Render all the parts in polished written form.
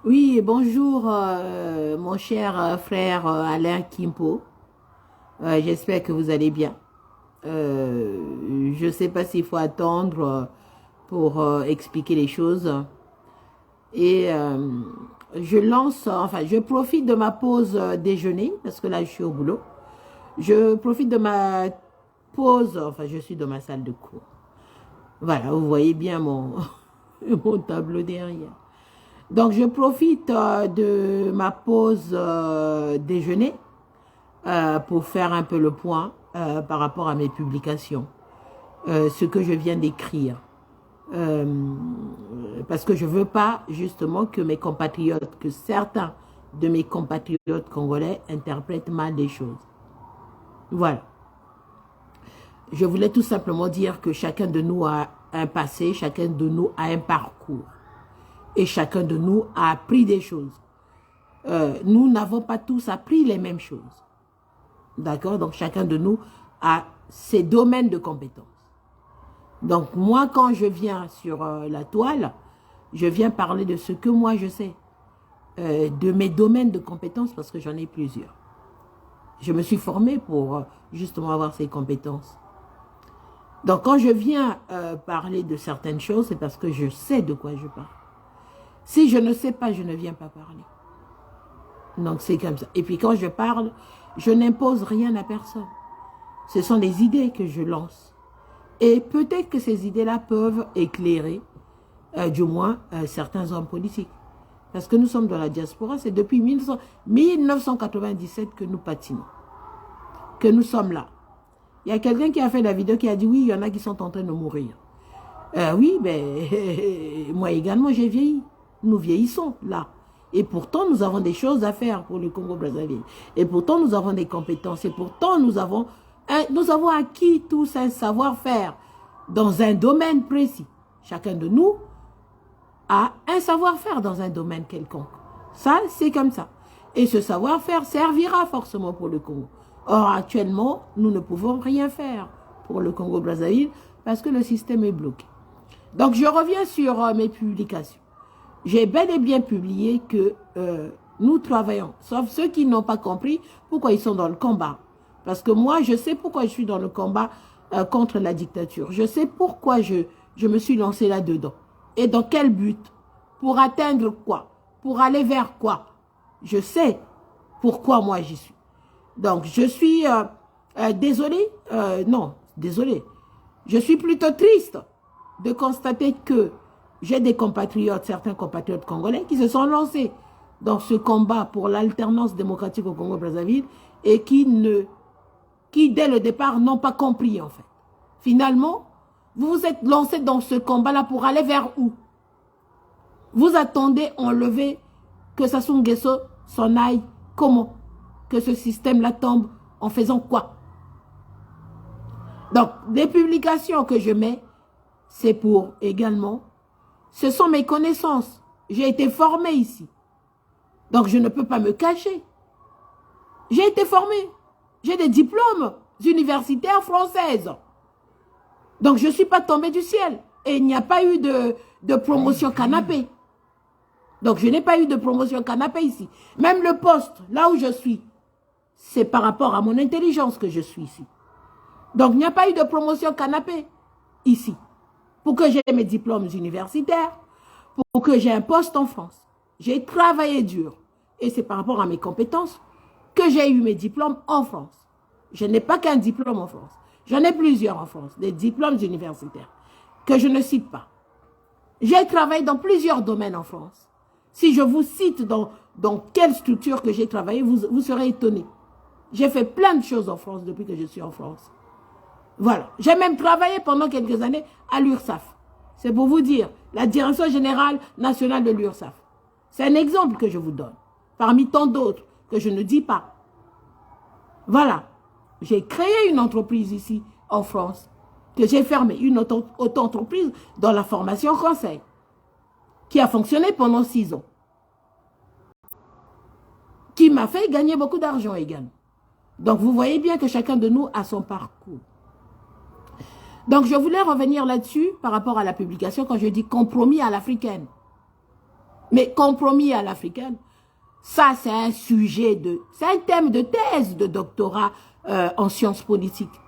Oui, bonjour, mon cher frère Alain Kimpo. J'espère que vous allez bien. Je ne sais pas s'il faut attendre pour expliquer les choses. Et je lance, enfin, je profite de ma pause déjeuner, parce que là, je suis au boulot. Je profite de ma pause, enfin, je suis dans ma salle de cours. Voilà, vous voyez bien mon, mon tableau derrière. Donc, je profite de ma pause déjeuner pour faire un peu le point par rapport à mes publications, ce que je viens d'écrire. Parce que je ne veux pas justement que mes compatriotes, que certains de mes compatriotes congolais interprètent mal les choses. Voilà. Je voulais tout simplement dire que chacun de nous a un passé, chacun de nous a un parcours. Et chacun de nous a appris des choses. Nous n'avons pas tous appris les mêmes choses. D'accord? Donc, chacun de nous a ses domaines de compétences. Donc, moi, quand je viens sur la toile, je viens parler de ce que moi, je sais. De mes domaines de compétences, parce que j'en ai plusieurs. Je me suis formée pour justement avoir ces compétences. Donc, quand je viens parler de certaines choses, c'est parce que je sais de quoi je parle. Si je ne sais pas, je ne viens pas parler. Donc, c'est comme ça. Et puis, quand je parle, je n'impose rien à personne. Ce sont des idées que je lance. Et peut-être que ces idées-là peuvent éclairer, du moins, certains hommes politiques. Parce que nous sommes dans la diaspora, c'est depuis 1997 que nous patinons. Que nous sommes là. Il y a quelqu'un qui a fait la vidéo qui a dit, oui, il y en a qui sont en train de mourir. Oui, ben, moi également, j'ai vieilli. Nous vieillissons là. Et pourtant, nous avons des choses à faire pour le Congo-Brazzaville. Et pourtant, nous avons des compétences. Et pourtant, nous avons acquis tous un savoir-faire dans un domaine précis. Chacun de nous a un savoir-faire dans un domaine quelconque. Ça, c'est comme ça. Et ce savoir-faire servira forcément pour le Congo. Or, actuellement, nous ne pouvons rien faire pour le Congo-Brazzaville parce que le système est bloqué. Donc, je reviens sur mes publications. J'ai bel et bien publié que nous travaillons, sauf ceux qui n'ont pas compris pourquoi ils sont dans le combat. Parce que moi, je sais pourquoi je suis dans le combat contre la dictature. Je sais pourquoi je me suis lancé là-dedans. Et dans quel but? Pour atteindre quoi? Pour aller vers quoi? Je sais pourquoi moi j'y suis. Donc, je suis désolée, non, désolée. Je suis plutôt triste de constater que j'ai des compatriotes, certains compatriotes congolais, qui se sont lancés dans ce combat pour l'alternance démocratique au Congo-Brazzaville et qui, dès le départ, n'ont pas compris, en fait. Finalement, vous vous êtes lancés dans ce combat-là pour aller vers où? Vous attendez enlever que Sassou Nguesso s'en aille comment? Que ce système-là tombe en faisant quoi? Donc, les publications que je mets, c'est pour également, ce sont mes connaissances. J'ai été formé ici. Donc, je ne peux pas me cacher. J'ai été formé. J'ai des diplômes universitaires françaises. Donc, je ne suis pas tombée du ciel. Et il n'y a pas eu de promotion canapé. Donc, je n'ai pas eu de promotion canapé ici. Même le poste, là où je suis, c'est par rapport à mon intelligence que je suis ici. Donc, il n'y a pas eu de promotion canapé ici. Pour que j'ai mes diplômes universitaires, pour que j'ai un poste en France. J'ai travaillé dur. Et c'est par rapport à mes compétences que j'ai eu mes diplômes en France. Je n'ai pas qu'un diplôme en France. J'en ai plusieurs en France, des diplômes universitaires, que je ne cite pas. J'ai travaillé dans plusieurs domaines en France. Si je vous cite dans quelle structure que j'ai travaillé, vous serez étonnés. J'ai fait plein de choses en France depuis que je suis en France. Voilà. J'ai même travaillé pendant quelques années à l'URSSAF. C'est pour vous dire la Direction générale nationale de l'URSSAF. C'est un exemple que je vous donne, parmi tant d'autres que je ne dis pas. Voilà, j'ai créé une entreprise ici en France, que j'ai fermée, une auto-entreprise dans la formation conseil, qui a fonctionné pendant 6 ans, qui m'a fait gagner beaucoup d'argent également. Donc vous voyez bien que chacun de nous a son parcours. Donc je voulais revenir là-dessus par rapport à la publication quand je dis compromis à l'africaine. Mais compromis à l'africaine, ça c'est un sujet c'est un thème de thèse de doctorat en sciences politiques.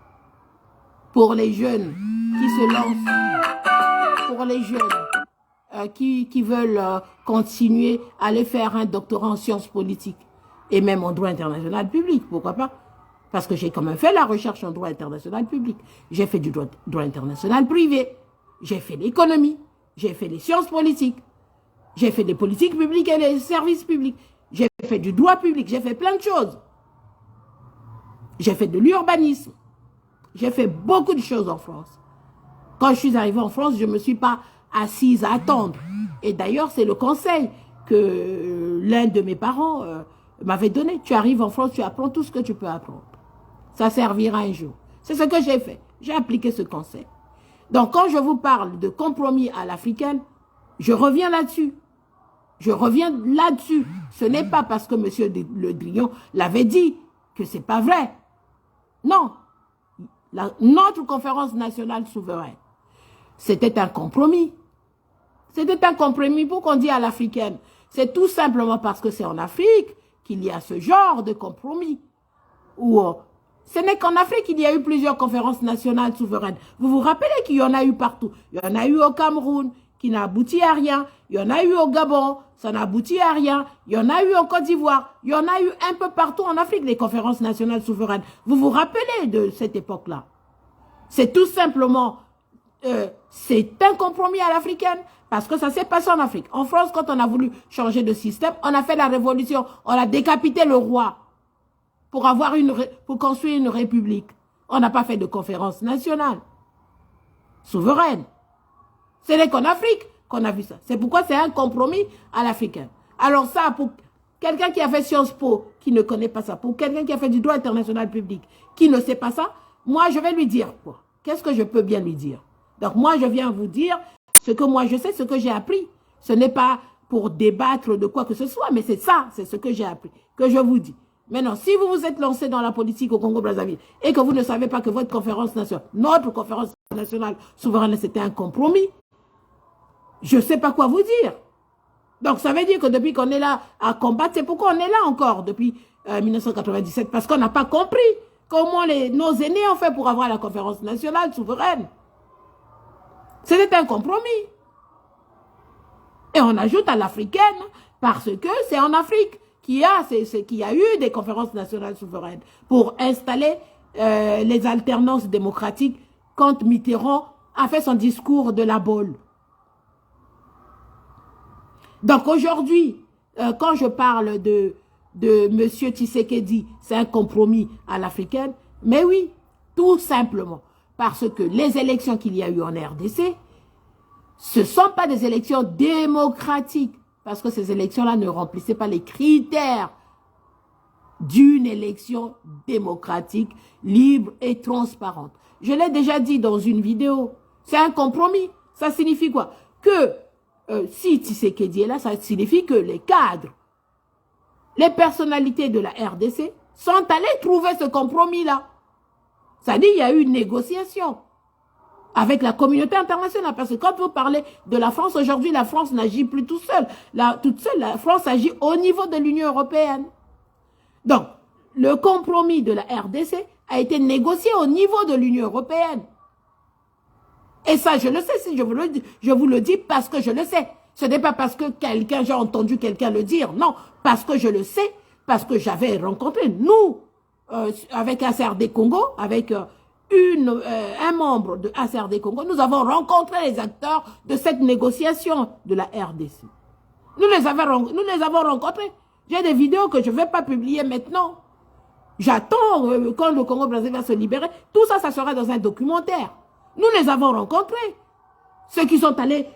Pour les jeunes qui se lancent, pour les jeunes qui veulent continuer à aller faire un doctorat en sciences politiques et même en droit international public, pourquoi pas? Parce que j'ai quand même fait la recherche en droit international public. J'ai fait du droit international privé, j'ai fait l'économie, j'ai fait les sciences politiques, j'ai fait des politiques publiques et des services publics, j'ai fait du droit public, j'ai fait plein de choses. J'ai fait de l'urbanisme, j'ai fait beaucoup de choses en France. Quand je suis arrivée en France, je ne me suis pas assise à attendre. Et d'ailleurs, c'est le conseil que l'un de mes parents m'avait donné. Tu arrives en France, tu apprends tout ce que tu peux apprendre. Ça servira un jour. C'est ce que j'ai fait. J'ai appliqué ce conseil. Donc, quand je vous parle de compromis à l'africaine, je reviens là-dessus. Je reviens là-dessus. Ce n'est pas parce que M. Le Drian l'avait dit que ce n'est pas vrai. Non. Notre conférence nationale souveraine, c'était un compromis. C'était un compromis. Pourquoi on dit à l'africaine? C'est tout simplement parce que c'est en Afrique qu'il y a ce genre de compromis. Ou ce n'est qu'en Afrique qu'il y a eu plusieurs conférences nationales souveraines. Vous vous rappelez qu'il y en a eu partout. Il y en a eu au Cameroun, qui n'a abouti à rien. Il y en a eu au Gabon, ça n'a abouti à rien. Il y en a eu en Côte d'Ivoire. Il y en a eu un peu partout en Afrique, les conférences nationales souveraines. Vous vous rappelez de cette époque-là? C'est tout simplement, c'est un compromis à l'africaine, parce que ça s'est passé en Afrique. En France, quand on a voulu changer de système, on a fait la révolution. On a décapité le roi pour construire une république. On n'a pas fait de conférence nationale souveraine. Ce n'est qu'en Afrique qu'on a vu ça. C'est pourquoi c'est un compromis à l'africaine. Alors ça, pour quelqu'un qui a fait Sciences Po, qui ne connaît pas ça, pour quelqu'un qui a fait du droit international public, qui ne sait pas ça, moi, je vais lui dire quoi? Qu'est-ce que je peux bien lui dire? Donc, moi, je viens vous dire ce que moi, je sais, ce que j'ai appris. Ce n'est pas pour débattre de quoi que ce soit, mais c'est ça, c'est ce que j'ai appris, que je vous dis. Maintenant, si vous vous êtes lancé dans la politique au Congo-Brazzaville et que vous ne savez pas que votre conférence nationale, notre conférence nationale souveraine, c'était un compromis, je ne sais pas quoi vous dire. Donc, ça veut dire que depuis qu'on est là à combattre, c'est pourquoi on est là encore depuis 1997, parce qu'on n'a pas compris comment nos aînés ont fait pour avoir la conférence nationale souveraine. C'était un compromis. Et on ajoute à l'africaine, parce que c'est en Afrique qu'il y a eu des conférences nationales souveraines pour installer les alternances démocratiques quand Mitterrand a fait son discours de la bolle. Donc aujourd'hui, quand je parle de M. Tshisekedi, c'est un compromis à l'africaine, mais oui, tout simplement, parce que les élections qu'il y a eu en RDC, ce ne sont pas des élections démocratiques, parce que ces élections-là ne remplissaient pas les critères d'une élection démocratique, libre et transparente. Je l'ai déjà dit dans une vidéo, c'est un compromis. Ça signifie quoi? Que si Tshisekedi est là, ça signifie que les cadres, les personnalités de la RDC sont allés trouver ce compromis-là. Ça dit, il y a eu une négociation avec la communauté internationale. Parce que quand vous parlez de la France, aujourd'hui, la France n'agit plus toute seule. La France agit au niveau de l'Union européenne. Donc, le compromis de la RDC a été négocié au niveau de l'Union européenne. Et ça, je le sais, si je vous le dis parce que je le sais. Ce n'est pas parce que j'ai entendu quelqu'un le dire. Non, parce que je le sais, parce que j'avais rencontré, nous, avec ACRD Congo, avec un membre de ACRD Congo, nous avons rencontré les acteurs de cette négociation de la RDC. Nous les avons rencontrés. J'ai des vidéos que je ne vais pas publier maintenant. J'attends quand le Congo-Brazzaville va se libérer. Tout ça, ça sera dans un documentaire. Nous les avons rencontrés. Ceux qui sont allés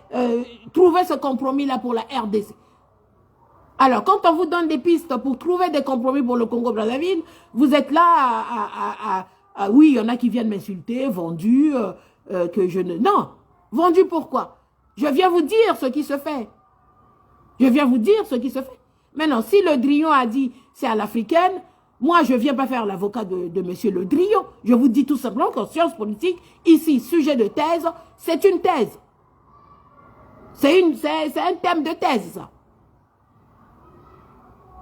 trouver ce compromis-là pour la RDC. Alors, quand on vous donne des pistes pour trouver des compromis pour le Congo-Brazzaville, vous êtes là oui, il y en a qui viennent m'insulter, vendus, que je ne... Non, vendus pourquoi? Je viens vous dire ce qui se fait. Je viens vous dire ce qui se fait. Maintenant, si le Drillon a dit c'est à l'africaine, moi, je ne viens pas faire l'avocat de monsieur Le Drillon. Je vous dis tout simplement qu'en sciences politiques, ici, sujet de thèse, c'est une thèse. C'est un thème de thèse, ça.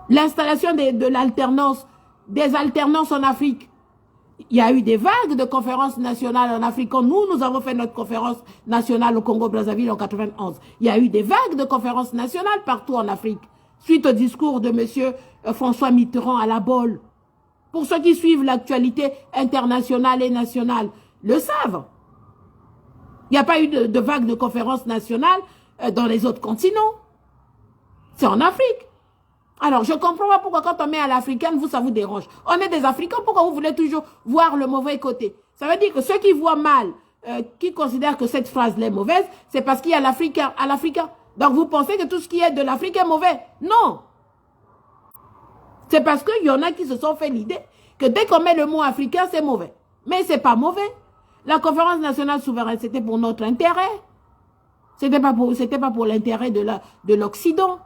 L'installation de l'alternance, des alternances en Afrique. Il y a eu des vagues de conférences nationales en Afrique. Quand nous avons fait notre conférence nationale au Congo-Brazzaville en 91. Il y a eu des vagues de conférences nationales partout en Afrique. Suite au discours de monsieur François Mitterrand à la Bolle. Pour ceux qui suivent l'actualité internationale et nationale, le savent. Il n'y a pas eu de vague de conférences nationales dans les autres continents. C'est en Afrique. Alors, je ne comprends pas pourquoi quand on met à l'africaine, vous, ça vous dérange. On est des Africains, pourquoi vous voulez toujours voir le mauvais côté? Ça veut dire que ceux qui voient mal, qui considèrent que cette phrase est mauvaise, c'est parce qu'il y a l'Africain à l'Africain. Donc, vous pensez que tout ce qui est de l'Afrique est mauvais? Non. C'est parce qu'il y en a qui se sont fait l'idée que dès qu'on met le mot africain, c'est mauvais. Mais ce n'est pas mauvais. La conférence nationale souveraine, c'était pour notre intérêt. C'était pas pour l'intérêt de l'Occident.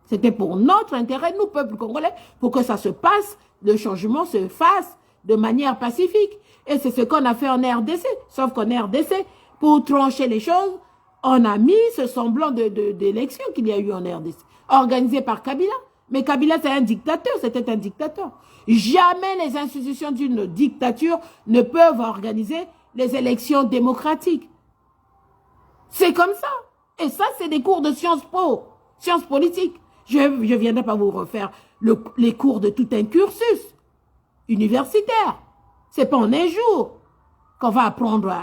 C'était pour notre intérêt, nous, peuple congolais, pour que ça se passe, le changement se fasse de manière pacifique. Et c'est ce qu'on a fait en RDC. Sauf qu'en RDC, pour trancher les choses, on a mis ce semblant d'élection qu'il y a eu en RDC, organisé par Kabila. Mais Kabila, c'est un dictateur, c'était un dictateur. Jamais les institutions d'une dictature ne peuvent organiser les élections démocratiques. C'est comme ça. Et ça, c'est des cours de sciences po, sciences politiques. Je ne viendrai pas vous refaire les cours de tout un cursus universitaire. C'est pas en un jour qu'on va apprendre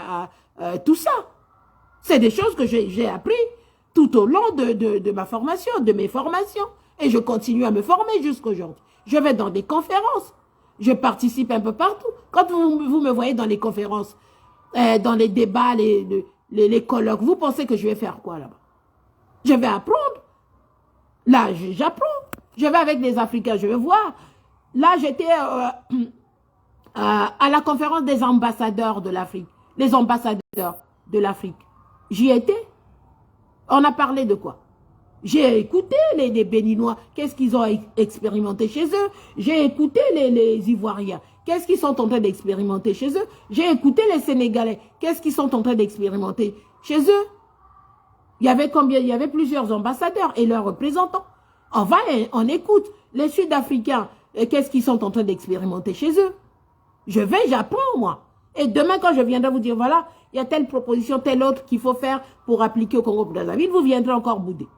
tout ça. C'est des choses que j'ai appris tout au long de ma formation, de mes formations. Et je continue à me former jusqu'aujourd'hui. Je vais dans des conférences. Je participe un peu partout. Quand vous me voyez dans les conférences, dans les débats, les colloques, vous pensez que je vais faire quoi là-bas? Je vais apprendre. Là, j'apprends. Je vais avec des Africains, je vais voir. Là, j'étais à la conférence des ambassadeurs de l'Afrique. Les ambassadeurs de l'Afrique. J'y étais. On a parlé de quoi? J'ai écouté les Béninois, qu'est-ce qu'ils ont expérimenté chez eux. J'ai écouté les Ivoiriens, qu'est-ce qu'ils sont en train d'expérimenter chez eux. J'ai écouté les Sénégalais, qu'est-ce qu'ils sont en train d'expérimenter chez eux. Il y avait combien? Il y avait plusieurs ambassadeurs et leurs représentants. On va et on écoute. Les Sud-Africains, qu'est-ce qu'ils sont en train d'expérimenter chez eux. Je vais, j'apprends moi. Et demain, quand je viendrai vous dire, voilà, il y a telle proposition, telle autre qu'il faut faire pour appliquer au Congo-Brazzaville, vous viendrez encore bouder.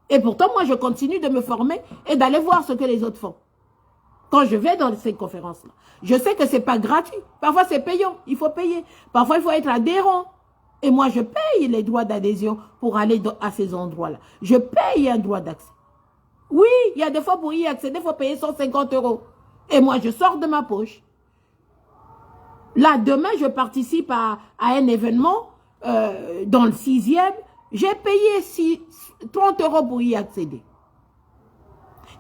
Et pourtant, moi, je continue de me former et d'aller voir ce que les autres font. Quand je vais dans ces conférences-là, je sais que c'est pas gratuit. Parfois, c'est payant. Il faut payer. Parfois, il faut être adhérent. Et moi, je paye les droits d'adhésion pour aller à ces endroits-là. Je paye un droit d'accès. Oui, il y a des fois pour y accéder, il faut payer 150 €. Et moi, je sors de ma poche. Là, demain, je participe à un événement dans le 6e. J'ai payé 30 € pour y accéder.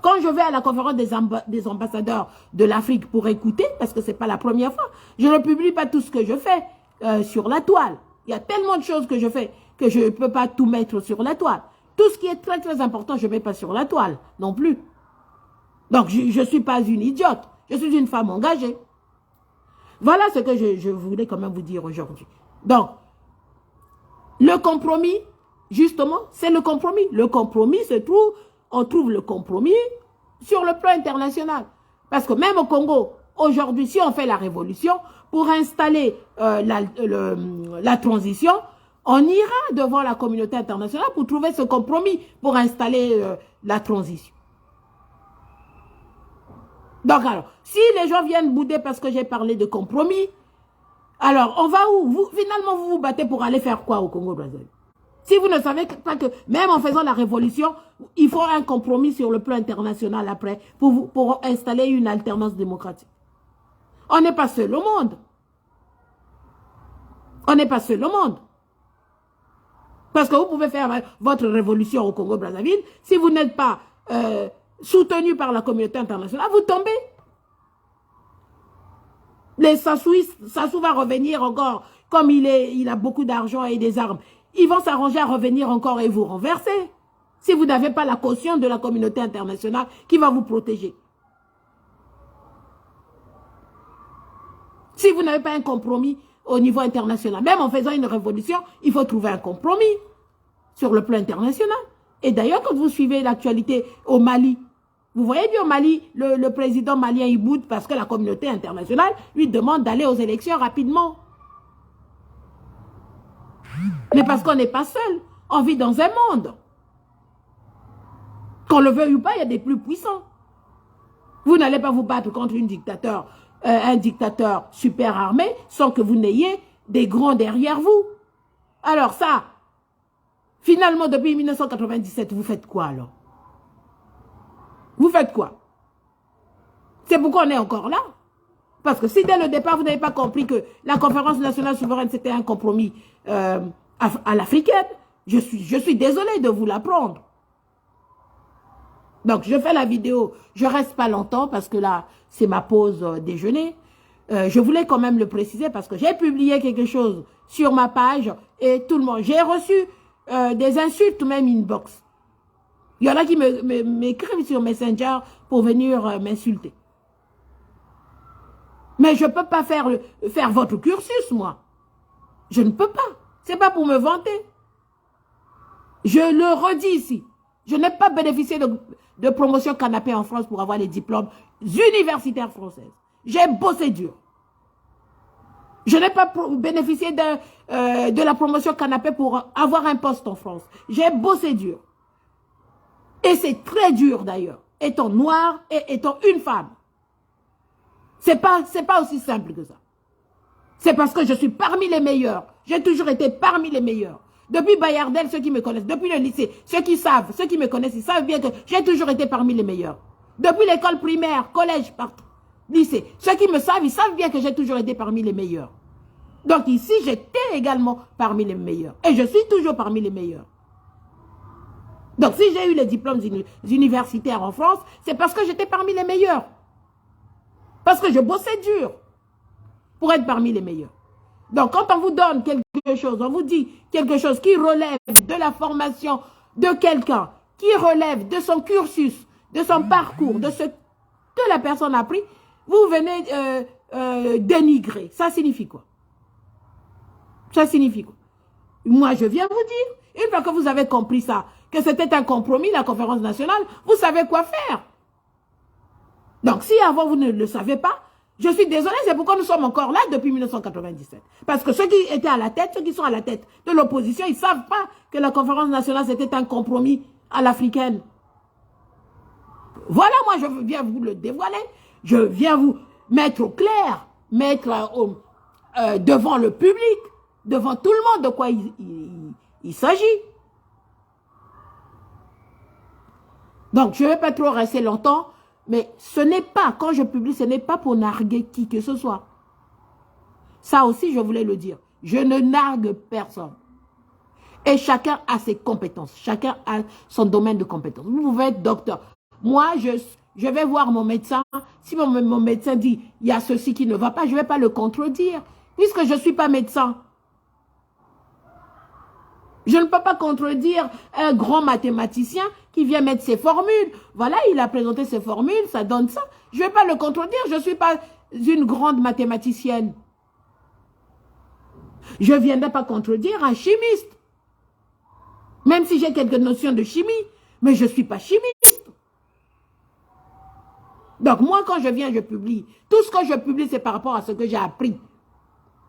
Quand je vais à la conférence des ambassadeurs de l'Afrique pour écouter, parce que ce n'est pas la première fois, je ne publie pas tout ce que je fais sur la toile. Il y a tellement de choses que je fais que je ne peux pas tout mettre sur la toile. Tout ce qui est très très important, je ne mets pas sur la toile non plus. Donc je ne suis pas une idiote, je suis une femme engagée. Voilà ce que je voulais quand même vous dire aujourd'hui. Donc, le compromis, justement, c'est le compromis. Le compromis se trouve, on trouve le compromis sur le plan international. Parce que même au Congo, aujourd'hui, si on fait la révolution, pour installer la transition, on ira devant la communauté internationale pour trouver ce compromis pour installer la transition. Donc alors, si les gens viennent bouder parce que j'ai parlé de compromis, alors on va où? Finalement, vous vous battez pour aller faire quoi au Congo-Brazzaville? Si vous ne savez pas que, même en faisant la révolution, il faut un compromis sur le plan international après pour installer une alternance démocratique. On n'est pas seul au monde. On n'est pas seul au monde. Parce que vous pouvez faire votre révolution au Congo-Brazzaville. Si vous n'êtes pas soutenu par la communauté internationale, vous tombez. Les Sassou va revenir encore, comme il a beaucoup d'argent et des armes. Ils vont s'arranger à revenir encore et vous renverser. Si vous n'avez pas la caution de la communauté internationale qui va vous protéger. Si vous n'avez pas un compromis au niveau international, même en faisant une révolution, il faut trouver un compromis sur le plan international. Et d'ailleurs, quand vous suivez l'actualité au Mali, vous voyez bien au Mali, le président malien, il boude parce que la communauté internationale lui demande d'aller aux élections rapidement. Mais parce qu'on n'est pas seul, on vit dans un monde. Qu'on le veuille ou pas, il y a des plus puissants. Vous n'allez pas vous battre contre un dictateur super armé sans que vous n'ayez des grands derrière vous. Alors ça, finalement, depuis 1997, vous faites quoi alors? Vous faites quoi? C'est pourquoi on est encore là. Parce que si dès le départ, vous n'avez pas compris que la conférence nationale souveraine, c'était un compromis à l'africaine, je suis désolé de vous l'apprendre. Donc, je fais la vidéo, je reste pas longtemps parce que là, c'est ma pause déjeuner. Je voulais quand même le préciser parce que j'ai publié quelque chose sur ma page et tout le monde, j'ai reçu des insultes, même inbox. Il y en a qui m'écrivent sur Messenger pour venir m'insulter. Mais je ne peux pas faire votre cursus, moi. Je ne peux pas. Ce n'est pas pour me vanter. Je le redis ici. Je n'ai pas bénéficié de promotion canapé en France pour avoir les diplômes universitaires françaises. J'ai bossé dur. Je n'ai pas bénéficié de la promotion canapé pour avoir un poste en France. J'ai bossé dur. Et c'est très dur d'ailleurs, étant noire et étant une femme. C'est pas aussi simple que ça. C'est parce que je suis parmi les meilleurs. J'ai toujours été parmi les meilleurs. Depuis Bayardel, ceux qui me connaissent, depuis le lycée, ceux qui me connaissent, ils savent bien que j'ai toujours été parmi les meilleurs. Depuis l'école primaire, collège, partout, lycée, ceux qui me savent, ils savent bien que j'ai toujours été parmi les meilleurs. Donc ici, j'étais également parmi les meilleurs. Et je suis toujours parmi les meilleurs. Donc si j'ai eu les diplômes universitaires en France, c'est parce que j'étais parmi les meilleurs. Parce que je bossais dur pour être parmi les meilleurs. Donc, quand on vous donne quelque chose, on vous dit quelque chose qui relève de la formation de quelqu'un, qui relève de son cursus, de son parcours, de ce que la personne a appris, vous venez dénigrer. Ça signifie quoi? Ça signifie quoi? Moi, je viens vous dire, une fois que vous avez compris ça, que c'était un compromis, la conférence nationale, vous savez quoi faire. Donc, si avant vous ne le savez pas, je suis désolée, c'est pourquoi nous sommes encore là depuis 1997. Parce que ceux qui étaient à la tête, ceux qui sont à la tête de l'opposition, ils ne savent pas que la conférence nationale, c'était un compromis à l'africaine. Voilà, moi, je viens vous le dévoiler. Je viens vous mettre au clair, mettre devant le public, devant tout le monde de quoi il s'agit. Donc, je ne vais pas trop rester longtemps. Mais ce n'est pas, quand je publie, ce n'est pas pour narguer qui que ce soit. Ça aussi, je voulais le dire. Je ne nargue personne. Et chacun a ses compétences. Chacun a son domaine de compétences. Vous pouvez être docteur. Moi, je vais voir mon médecin. Si mon médecin dit, il y a ceci qui ne va pas, je ne vais pas le contredire. Puisque je ne suis pas médecin. Je ne peux pas contredire un grand mathématicien qui vient mettre ses formules. Voilà, il a présenté ses formules, ça donne ça. Je ne vais pas le contredire, je ne suis pas une grande mathématicienne. Je ne viendrai pas contredire un chimiste. Même si j'ai quelques notions de chimie, mais je ne suis pas chimiste. Donc moi, quand je viens, je publie. Tout ce que je publie, c'est par rapport à ce que j'ai appris.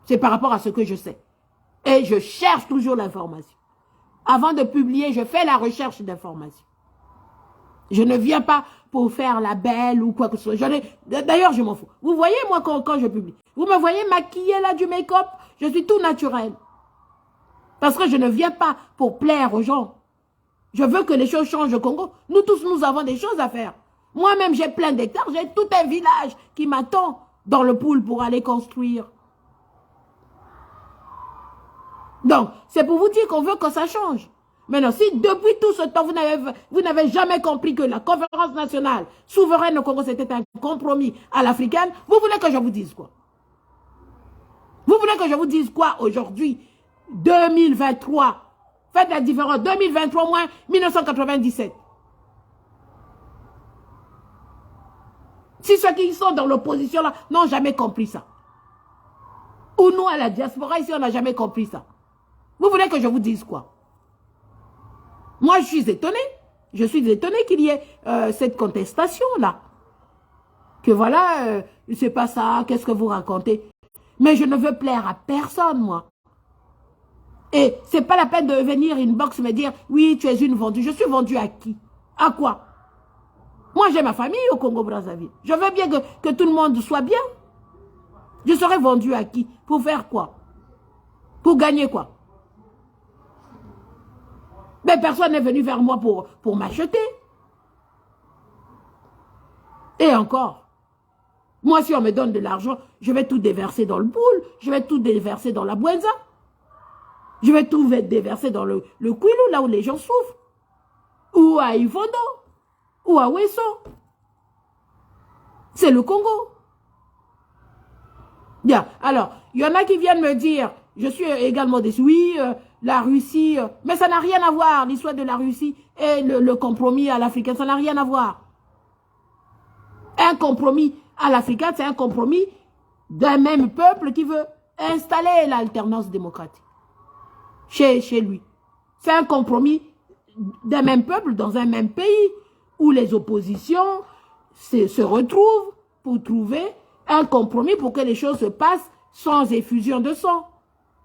C'est par rapport à ce que je sais. Et je cherche toujours l'information. Avant de publier, je fais la recherche d'informations. Je ne viens pas pour faire la belle ou quoi que ce soit. D'ailleurs, je m'en fous. Vous voyez, moi, quand je publie, vous me voyez maquillée là du make-up, je suis tout naturel. Parce que je ne viens pas pour plaire aux gens. Je veux que les choses changent au Congo. Nous tous, nous avons des choses à faire. Moi-même, j'ai plein d'hectares, j'ai tout un village qui m'attend dans le pool pour aller construire. Donc, c'est pour vous dire qu'on veut que ça change. Maintenant, si depuis tout ce temps, vous n'avez jamais compris que la conférence nationale souveraine au Congo, c'était un compromis à l'africaine, vous voulez que je vous dise quoi? Vous voulez que je vous dise quoi aujourd'hui, 2023? Faites la différence, 2023 moins 1997. Si ceux qui sont dans l'opposition là n'ont jamais compris ça. Ou nous à la diaspora ici, on n'a jamais compris ça. Vous voulez que je vous dise quoi? Moi, je suis étonné. Je suis étonné qu'il y ait cette contestation-là. Que voilà, c'est pas ça, qu'est-ce que vous racontez? Mais je ne veux plaire à personne, moi. Et c'est pas la peine de venir inbox me dire, oui, tu es une vendue. Je suis vendue à qui? À quoi? Moi, j'ai ma famille au Congo-Brazzaville. Je veux bien que tout le monde soit bien. Je serais vendue à qui? Pour faire quoi? Pour gagner quoi? Mais personne n'est venu vers moi pour m'acheter. Et encore, moi, si on me donne de l'argent, je vais tout déverser dans le pool, je vais tout déverser dans la Bwenza. Je vais tout déverser dans le Kwilu, là où les gens souffrent. Ou à Ivondo, ou à Wesso. C'est le Congo. Bien, alors, il y en a qui viennent me dire, je suis également déçu, oui, la Russie, mais ça n'a rien à voir, l'histoire de la Russie et le compromis à l'africain, ça n'a rien à voir. Un compromis à l'africain, c'est un compromis d'un même peuple qui veut installer l'alternance démocratique chez lui. C'est un compromis d'un même peuple dans un même pays où les oppositions se retrouvent pour trouver un compromis pour que les choses se passent sans effusion de sang.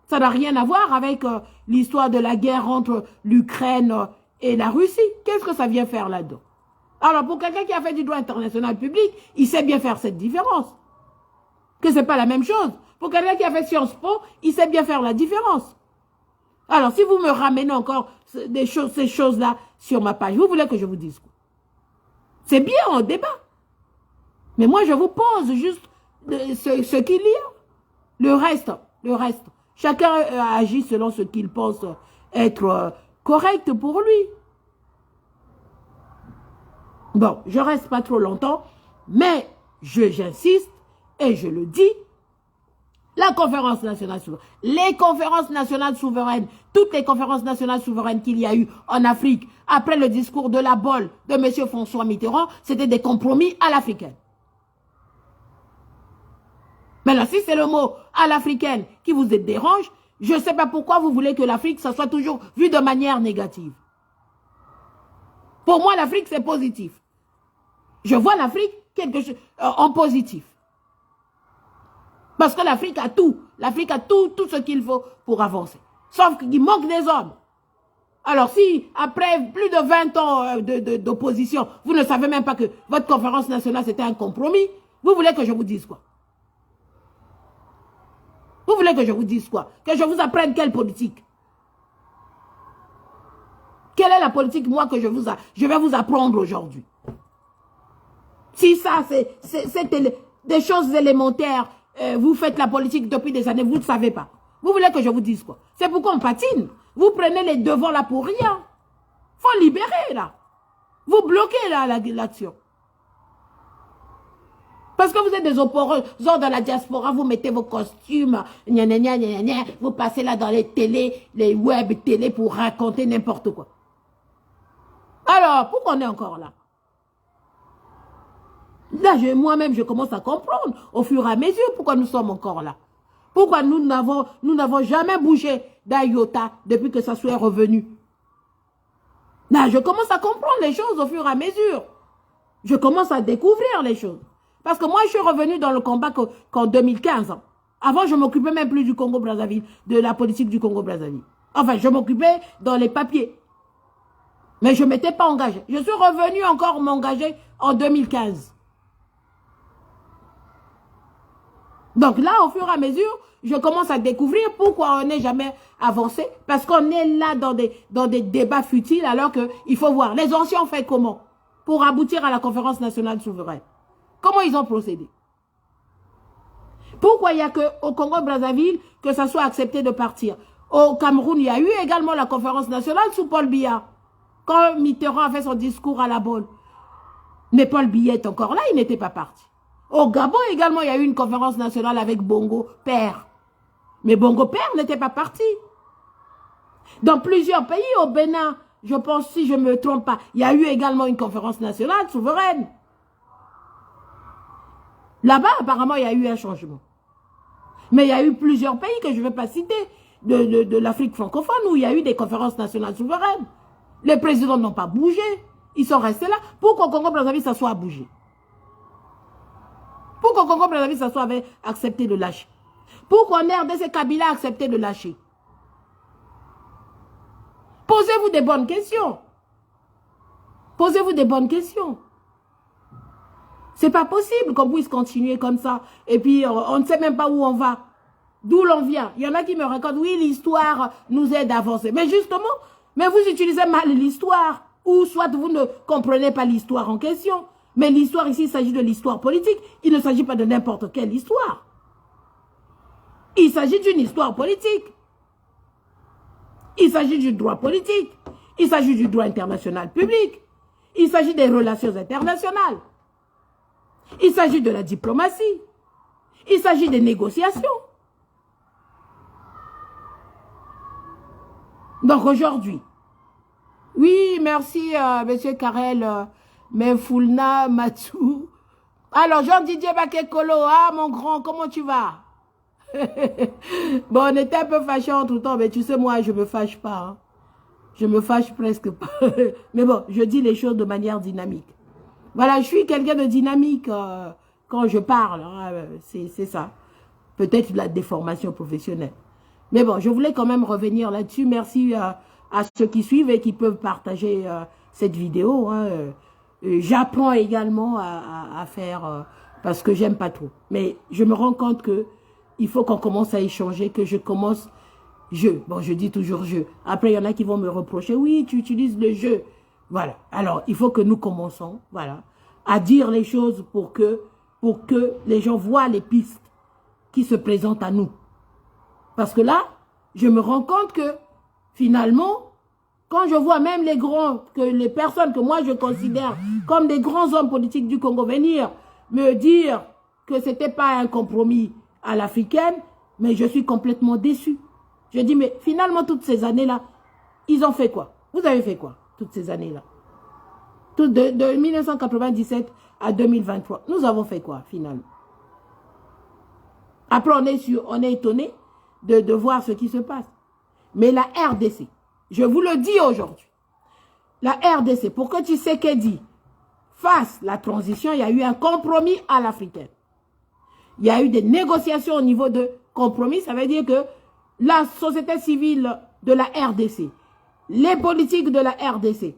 Ça n'a rien à voir avec l'histoire de la guerre entre l'Ukraine et la Russie. Qu'est-ce que ça vient faire là-dedans? Alors, pour quelqu'un qui a fait du droit international public, il sait bien faire cette différence. Que c'est pas la même chose. Pour quelqu'un qui a fait Sciences Po, il sait bien faire la différence. Alors, si vous me ramenez encore ces choses-là sur ma page, vous voulez que je vous dise quoi? C'est bien, on débat. Mais moi, je vous pose juste ce qu'il y a. Le reste, chacun agit selon ce qu'il pense être correct pour lui. Bon, je reste pas trop longtemps, mais j'insiste et je le dis, la conférence nationale souveraine, les conférences nationales souveraines, toutes les conférences nationales souveraines qu'il y a eu en Afrique, après le discours de la bolle de M. François Mitterrand, c'était des compromis à l'africaine. Maintenant, si c'est le mot à l'africaine qui vous dérange, je ne sais pas pourquoi vous voulez que l'Afrique, ça soit toujours vu de manière négative. Pour moi, l'Afrique, c'est positif. Je vois l'Afrique en positif. Parce que l'Afrique a tout. L'Afrique a tout ce qu'il faut pour avancer. Sauf qu'il manque des hommes. Alors si, après plus de 20 ans d'opposition, vous ne savez même pas que votre conférence nationale, c'était un compromis, vous voulez que je vous dise quoi? Vous voulez que je vous dise quoi? Que je vous apprenne quelle politique? Quelle est la politique, moi, que je vais vous apprendre aujourd'hui? Si ça, c'est des choses élémentaires, vous faites la politique depuis des années, vous ne savez pas. Vous voulez que je vous dise quoi? C'est pourquoi on patine. Vous prenez les devants là pour rien. Faut libérer là. Vous bloquez là l'action. Parce que vous êtes des opposants dans la diaspora, vous mettez vos costumes, gna, gna, gna, gna, gna, vous passez là dans les télés, les web télé pour raconter n'importe quoi. Alors, pourquoi on est encore là? Là, moi-même, je commence à comprendre au fur et à mesure pourquoi nous sommes encore là. Pourquoi nous n'avons jamais bougé d'un iota depuis que ça soit revenu. Là, je commence à comprendre les choses au fur et à mesure. Je commence à découvrir les choses. Parce que moi, je suis revenu dans le combat qu'en 2015. Avant, je ne m'occupais même plus du Congo-Brazzaville, de la politique du Congo-Brazzaville. Enfin, je m'occupais dans les papiers. Mais je ne m'étais pas engagé. Je suis revenu encore m'engager en 2015. Donc là, au fur et à mesure, je commence à découvrir pourquoi on n'est jamais avancé. Parce qu'on est là dans des débats futiles alors qu'il faut voir. Les anciens ont fait comment pour aboutir à la conférence nationale souveraine? Comment ils ont procédé? Pourquoi il n'y a qu'au Congo-Brazzaville que ça soit accepté de partir? Au Cameroun, il y a eu également la conférence nationale sous Paul Biya. Quand Mitterrand a fait son discours à la Baule. Mais Paul Biya est encore là, il n'était pas parti. Au Gabon également, il y a eu une conférence nationale avec Bongo Père. Mais Bongo Père n'était pas parti. Dans plusieurs pays, au Bénin, je pense, si je ne me trompe pas, il y a eu également une conférence nationale souveraine. Là-bas, apparemment, il y a eu un changement. Mais il y a eu plusieurs pays que je ne vais pas citer, de l'Afrique francophone, où il y a eu des conférences nationales souveraines. Les présidents n'ont pas bougé. Ils sont restés là. Pour qu'au Congo-Brazzaville, ça soit bougé. Pour qu'au Congo-Brazzaville, ça soit avait accepté de lâcher. Pour qu'on ait RDC Kabila accepté de lâcher. Posez-vous des bonnes questions. Posez-vous des bonnes questions. C'est pas possible qu'on puisse continuer comme ça. Et puis, on ne sait même pas où on va. D'où l'on vient. Il y en a qui me racontent, oui, l'histoire nous aide à avancer. Mais justement, mais vous utilisez mal l'histoire. Ou soit vous ne comprenez pas l'histoire en question. Mais l'histoire ici, il s'agit de l'histoire politique. Il ne s'agit pas de n'importe quelle histoire. Il s'agit d'une histoire politique. Il s'agit du droit politique. Il s'agit du droit international public. Il s'agit des relations internationales. Il s'agit de la diplomatie. Il s'agit des négociations. Donc aujourd'hui, oui, merci, monsieur Karel, Menfoulna, Matsou. Alors, Jean-Didier Bakekolo, ah, mon grand, comment tu vas? Bon, on était un peu fâchés entre temps, mais tu sais, moi, je me fâche pas. Hein. Je me fâche presque pas. Mais bon, je dis les choses de manière dynamique. Voilà, je suis quelqu'un de dynamique quand je parle. Hein, c'est ça. Peut-être la déformation professionnelle. Mais bon, je voulais quand même revenir là-dessus. Merci à ceux qui suivent et qui peuvent partager cette vidéo. Hein. J'apprends également à faire parce que j'aime pas trop. Mais je me rends compte que il faut qu'on commence à échanger, que je commence Bon, je dis toujours je. Après, il y en a qui vont me reprocher. Oui, tu utilises le je. Voilà. Alors, il faut que nous commençons, voilà, à dire les choses pour que les gens voient les pistes qui se présentent à nous. Parce que là, je me rends compte que, finalement, quand je vois même les personnes que moi je considère comme des grands hommes politiques du Congo venir me dire que c'était pas un compromis à l'africaine, mais je suis complètement déçu. Je dis, mais finalement, toutes ces années-là, ils ont fait quoi? Vous avez fait quoi, toutes ces années-là? De 1997 à 2023, nous avons fait quoi, finalement? Après, on est étonné de voir ce qui se passe. Mais la RDC, je vous le dis aujourd'hui, la RDC, pour que Tshisekedi fasse la transition, il y a eu un compromis à l'africaine. Il y a eu des négociations au niveau de compromis, ça veut dire que la société civile de la RDC, les politiques de la RDC,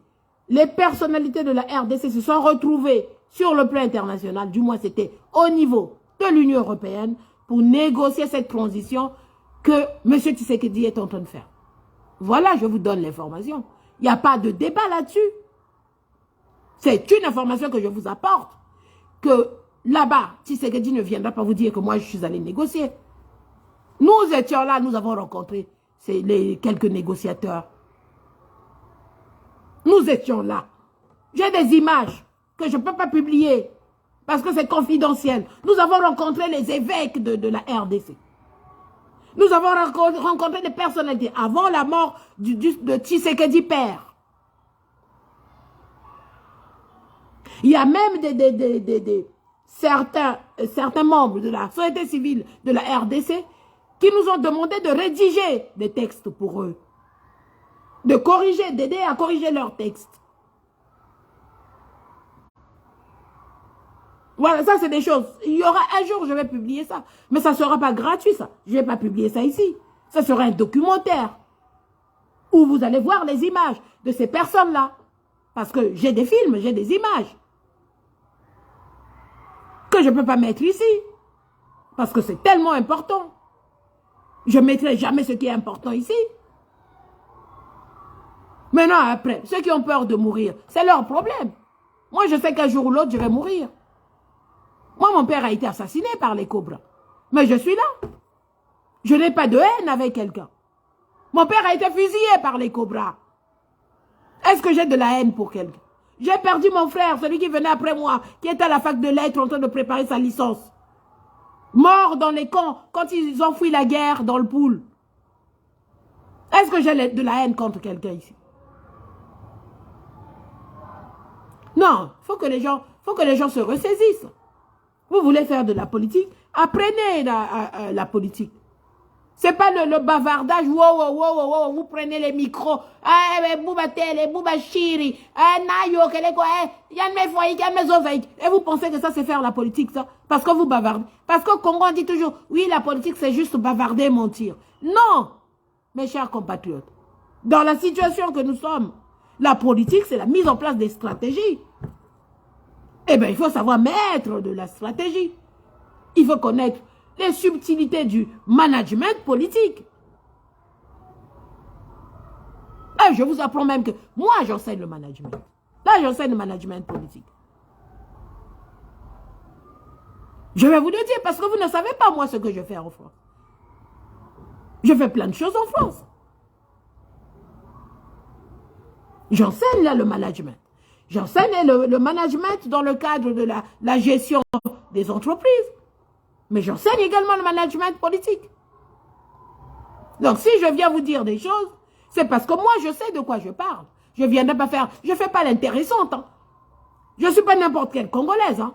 les personnalités de la RDC se sont retrouvées sur le plan international, du moins c'était au niveau de l'Union européenne, pour négocier cette transition que M. Tshisekedi est en train de faire. Voilà, je vous donne l'information. Il n'y a pas de débat là-dessus. C'est une information que je vous apporte, que là-bas, Tshisekedi ne viendra pas vous dire que moi je suis allé négocier. Nous étions là, nous avons rencontré les quelques négociateurs. Nous étions là. J'ai des images que je ne peux pas publier parce que c'est confidentiel. Nous avons rencontré les évêques de la RDC. Nous avons rencontré des personnalités avant la mort de Tshisekedi père. Il y a même certains membres de la société civile de la RDC qui nous ont demandé de rédiger des textes pour eux. De corriger, d'aider à corriger leurs textes. Voilà, ça c'est des choses. Il y aura un jour, je vais publier ça. Mais ça ne sera pas gratuit, ça. Je ne vais pas publier ça ici. Ça sera un documentaire. Où vous allez voir les images de ces personnes-là. Parce que j'ai des films, j'ai des images. Que je ne peux pas mettre ici. Parce que c'est tellement important. Je ne mettrai jamais ce qui est important ici. Maintenant, après, ceux qui ont peur de mourir, c'est leur problème. Moi, je sais qu'un jour ou l'autre, je vais mourir. Moi, mon père a été assassiné par les cobras. Mais je suis là. Je n'ai pas de haine avec quelqu'un. Mon père a été fusillé par les cobras. Est-ce que j'ai de la haine pour quelqu'un? J'ai perdu mon frère, celui qui venait après moi, qui était à la fac de lettres en train de préparer sa licence. Mort dans les camps quand ils ont fui la guerre dans le pool. Est-ce que j'ai de la haine contre quelqu'un ici? Non, faut que les gens se ressaisissent. Vous voulez faire de la politique? Apprenez la politique. C'est pas le bavardage, wow, vous prenez les micros, bouba télé, bouba chiri, nayo, et vous pensez que ça c'est faire la politique, ça? Parce que vous bavardez. Parce qu'au Congo on dit toujours, oui la politique c'est juste bavarder et mentir. Non, mes chers compatriotes, dans la situation que nous sommes, la politique c'est la mise en place des stratégies. Eh bien il faut savoir mettre de la stratégie. Il faut connaître les subtilités du management politique. Et je vous apprends même que moi, j'enseigne le management. Là, j'enseigne le management politique. Je vais vous le dire parce que vous ne savez pas, moi, ce que je fais en France. Je fais plein de choses en France. J'enseigne là le management. J'enseigne le management dans le cadre de la gestion des entreprises. Mais j'enseigne également le management politique. Donc, si je viens vous dire des choses, c'est parce que moi, je sais de quoi je parle. Je viens de pas faire, je ne fais pas l'intéressante. Hein. Je ne suis pas n'importe quelle Congolaise. Hein.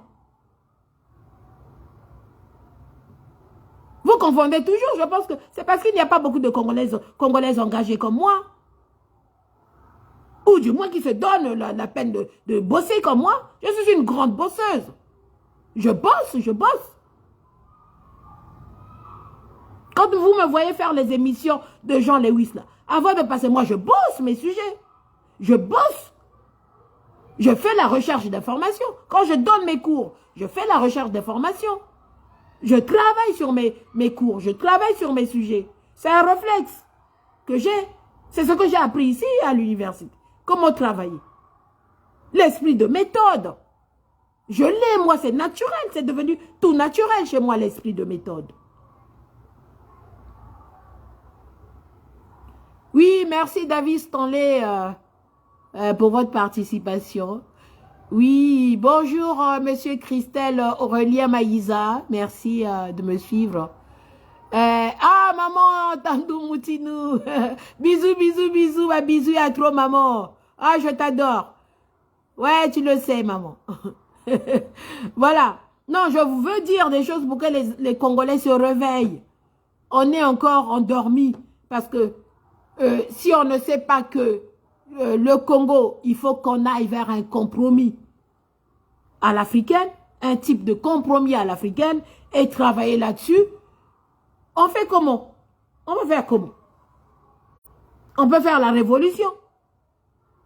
Vous confondez toujours, je pense que c'est parce qu'il n'y a pas beaucoup de Congolaises engagées comme moi. Ou du moins qui se donnent la peine de bosser comme moi. Je suis une grande bosseuse. Je bosse, je bosse. Quand vous me voyez faire les émissions de Jean Lewis, là, avant de passer, moi, je bosse mes sujets. Je bosse. Je fais la recherche d'informations. Quand je donne mes cours, je fais la recherche d'informations. Je travaille sur mes cours. Je travaille sur mes sujets. C'est un réflexe que j'ai. C'est ce que j'ai appris ici à l'université. Comment travailler. L'esprit de méthode. Je l'ai, moi, c'est naturel. C'est devenu tout naturel chez moi, l'esprit de méthode. Oui, merci David Stanley pour votre participation. Oui, bonjour Monsieur Christelle Aurélien Maïza, merci de me suivre. Maman, Tandou Moutinou, bisous, bisous, bisous, bisous à trop maman. Ah, je t'adore. Ouais, tu le sais maman. Voilà. Non, je veux dire des choses pour que les Congolais se réveillent. On est encore endormis parce que si on ne sait pas que le Congo, il faut qu'on aille vers un compromis à l'africaine, un type de compromis à l'africaine et travailler là-dessus, on fait comment? On va faire comment? On peut faire la révolution.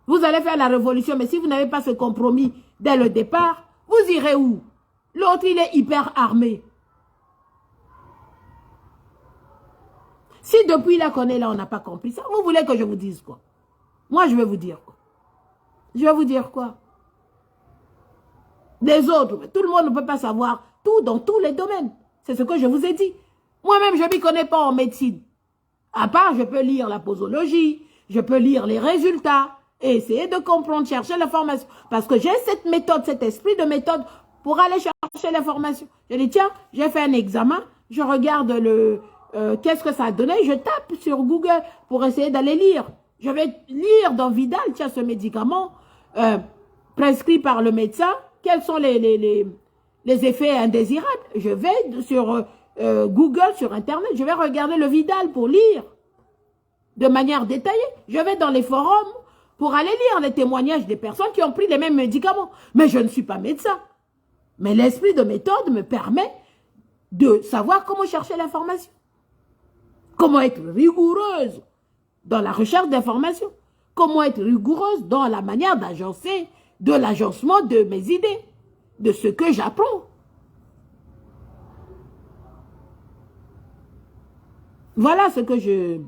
Vous allez faire la révolution, mais si vous n'avez pas ce compromis dès le départ, vous irez où? L'autre, il est hyper armé. Si depuis là qu'on est là, on n'a pas compris ça, vous voulez que je vous dise quoi? Moi, je vais vous dire quoi? Je vais vous dire quoi? Les autres, tout le monde ne peut pas savoir tout dans tous les domaines. C'est ce que je vous ai dit. Moi-même, je ne m'y connais pas en médecine. À part, je peux lire la posologie, je peux lire les résultats et essayer de comprendre, chercher l'information. Parce que j'ai cette méthode, cet esprit de méthode pour aller chercher l'information. Je dis, tiens, j'ai fait un examen, je regarde qu'est-ce que ça a donné, je tape sur Google pour essayer d'aller lire. Je vais lire dans Vidal, tiens, ce médicament prescrit par le médecin, quels sont les effets indésirables. Je vais sur Google, sur Internet, je vais regarder le Vidal pour lire de manière détaillée. Je vais dans les forums pour aller lire les témoignages des personnes qui ont pris les mêmes médicaments. Mais je ne suis pas médecin. Mais l'esprit de méthode me permet de savoir comment chercher l'information. Comment être rigoureuse dans la recherche d'informations. Comment être rigoureuse dans la manière d'agencer, de l'agencement de mes idées, de ce que j'apprends. Voilà ce que je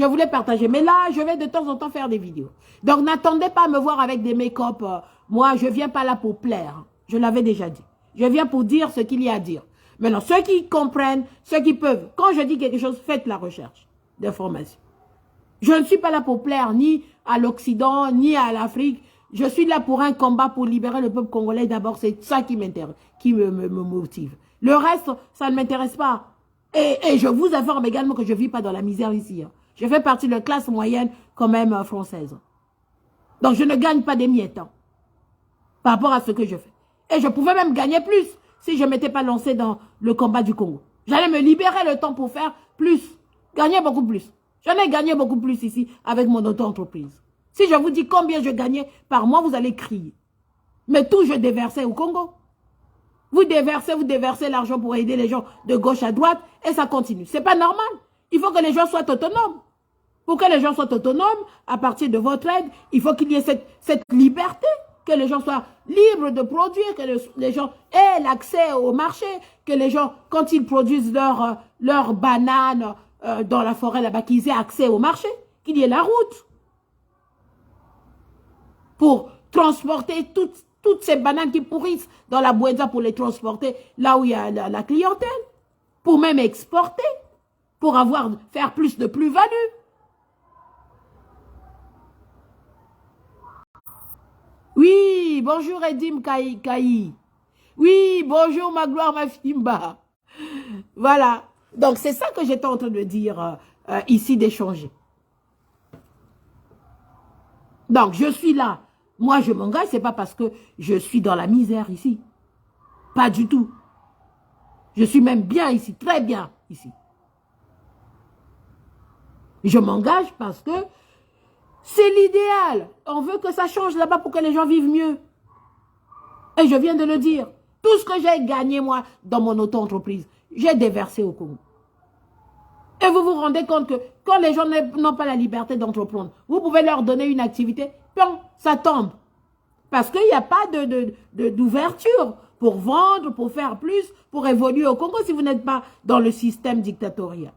voulais partager. Mais là, je vais de temps en temps faire des vidéos. Donc, n'attendez pas à me voir avec des make-up. Moi, je ne viens pas là pour plaire. Je l'avais déjà dit. Je viens pour dire ce qu'il y a à dire. Maintenant, ceux qui comprennent, ceux qui peuvent, quand je dis quelque chose, faites la recherche d'information. Je ne suis pas là pour plaire ni à l'Occident, ni à l'Afrique. Je suis là pour un combat pour libérer le peuple congolais. D'abord, c'est ça qui m'intéresse, qui me motive. Le reste, ça ne m'intéresse pas. Et je vous informe également que je ne vis pas dans la misère ici. Hein. Je fais partie de la classe moyenne quand même française. Donc, je ne gagne pas des miettes hein, par rapport à ce que je fais. Et je pouvais même gagner plus si je ne m'étais pas lancé dans le combat du Congo. J'allais me libérer le temps pour faire plus, gagner beaucoup plus. J'en ai gagné beaucoup plus ici avec mon auto-entreprise. Si je vous dis combien je gagnais par mois, vous allez crier. Mais tout, je déversais au Congo. Vous déversez l'argent pour aider les gens de gauche à droite et ça continue. C'est pas normal. Il faut que les gens soient autonomes. Pour que les gens soient autonomes, à partir de votre aide, il faut qu'il y ait cette liberté, que les gens soient libres de produire, que les gens aient l'accès au marché, que les gens, quand ils produisent leurs bananes dans la forêt là-bas, qu'ils aient accès au marché, qu'il y ait la route pour transporter toutes ces bananes qui pourrissent dans la Bouenza pour les transporter là où il y a la clientèle, pour même exporter, pour faire plus de plus-value. Oui, bonjour Edim Kaï. Oui, bonjour ma gloire, ma Fimba. Voilà. Donc, c'est ça que j'étais en train de dire ici, d'échanger. Donc, je suis là. Moi, je m'engage, c'est pas parce que je suis dans la misère ici. Pas du tout. Je suis même bien ici, très bien ici. Je m'engage parce que c'est l'idéal. On veut que ça change là-bas pour que les gens vivent mieux. Et je viens de le dire. Tout ce que j'ai gagné, moi, dans mon auto-entreprise, j'ai déversé au Congo. Et vous vous rendez compte que quand les gens n'ont pas la liberté d'entreprendre, vous pouvez leur donner une activité, bon, ça tombe. Parce qu'il n'y a pas d'ouverture pour vendre, pour faire plus, pour évoluer au Congo si vous n'êtes pas dans le système dictatorial.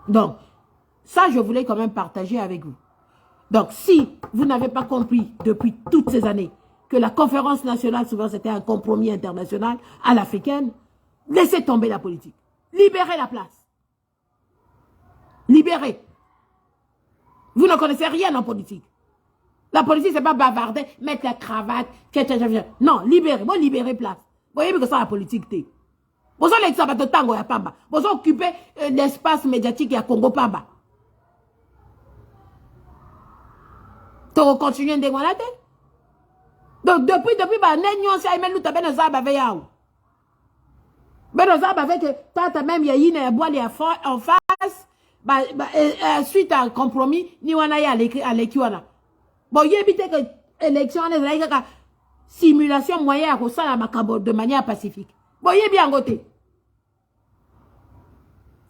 Donc, ça, je voulais quand même partager avec vous. Donc, si vous n'avez pas compris depuis toutes ces années que la conférence nationale, souvent, c'était un compromis international à l'africaine, laissez tomber la politique. Libérez la place. Libérez. Vous ne connaissez rien en politique. La politique, c'est pas bavarder, mettre la cravate, non, libérez. Moi, libérez place. Vous voyez que ça, la politique, t'es. Vous avez occupé l'espace médiatique à Congo Pamba. Tu continues de voir. Donc depuis nous si aimé nous taper nos arbres avec yaou. Ben nos arbres avec tata même ya yine bois en face suite à un compromis ni wana ya à l'équiwana. Bon yebite que élection est là simulation moyen à ça la de manière pacifique. Bon yebi en côté.